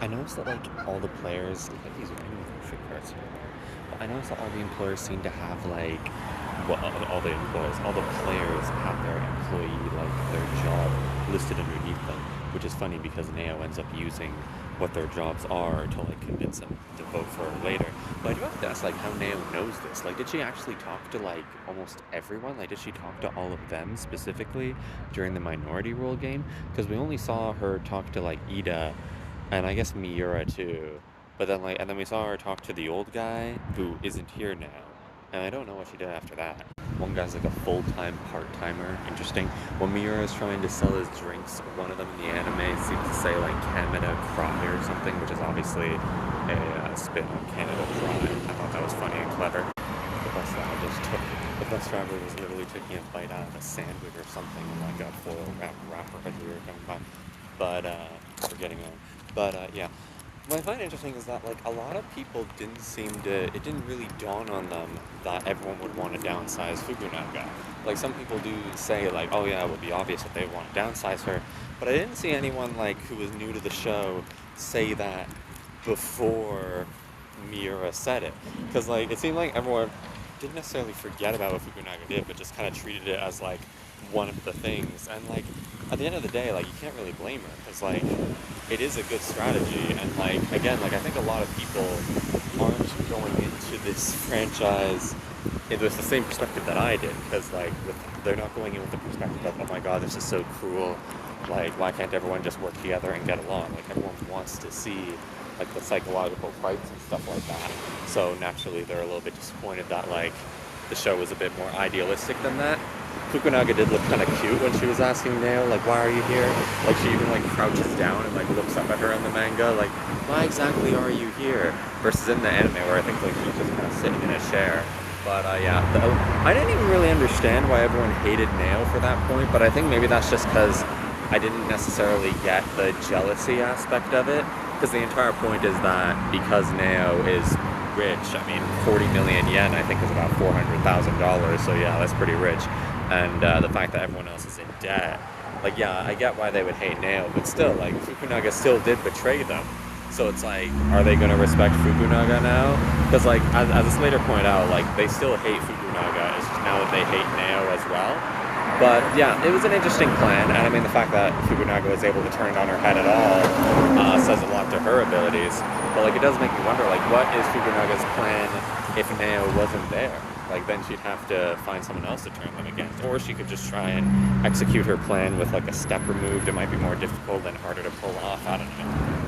I noticed that like all the players, look at these random grocery carts here. But I noticed that all the employers seem to have like, well, all the employees, all the players have their employee like their job listed underneath them, which is funny because Nao ends up using what their jobs are to like convince them to vote for her later. But I do have to ask like how Nao knows this. Like, did she actually talk to like almost everyone? Like, did she talk to all of them specifically during the Minority Rule game? Because we only saw her talk to like Ida and I guess Miura too. But then like and then we saw her talk to the old guy who isn't here now. And I don't know what she did after that. One guy's like a full-time part-timer. Interesting. When Miura is trying to sell his drinks, one of them in the anime seems to say like Canada Cry or something, which is obviously a spin on Canada Dry. I thought that was funny and clever. The bus driver was literally taking a bite out of a sandwich or something, and like a foil wrapper as we were coming by. But we're getting on. But yeah, what I find interesting is that like a lot of people didn't seem to. It didn't really dawn on them that everyone would want to downsize Fukunaga. Like some people do say like, oh yeah, it would be obvious that they want to downsize her. But I didn't see anyone like who was new to the show say that before Miura said it. Because like it seemed like everyone didn't necessarily forget about what Fukunaga did, but just kind of treated it as like one of the things. And like at the end of the day, like you can't really blame her because like it is a good strategy. And like again, like I think a lot of people aren't going into this franchise with the same perspective that I did because like they're not going in with the perspective of oh my god, this is so cruel. Like why can't everyone just work together and get along? Like everyone wants to see like the psychological fights and stuff like that. So naturally, they're a little bit disappointed that like the show was a bit more idealistic than that. Fukunaga did look kind of cute when she was asking Nail, like, why are you here? Like, she even, like, crouches down and, like, looks up at her in the manga, like, why exactly are you here? Versus in the anime, where I think, like, she's just kind of sitting in a chair. But, yeah, I didn't even really understand why everyone hated Nail for that point, but I think maybe that's just because I didn't necessarily get the jealousy aspect of it. Because the entire point is that because Nao is rich, I mean, 40 million yen, I think, is about $400,000. So yeah, that's pretty rich. And the fact that everyone else is in debt, like, yeah, I get why they would hate Nao, but still, like, Fukunaga still did betray them. So it's like, are they going to respect Fukunaga now? Because, like, as it's later pointed out, like, they still hate Fukunaga. It's just now that they hate Nao as well. But yeah, it was an interesting plan, and I mean the fact that Fukunaga was able to turn it on her head at all says a lot to her abilities. But like, it does make me wonder, like, what is Fukunaga's plan if Nao wasn't there? Like, then she'd have to find someone else to turn them against, or she could just try and execute her plan with like a step removed. It might be more difficult and harder to pull off. I don't know.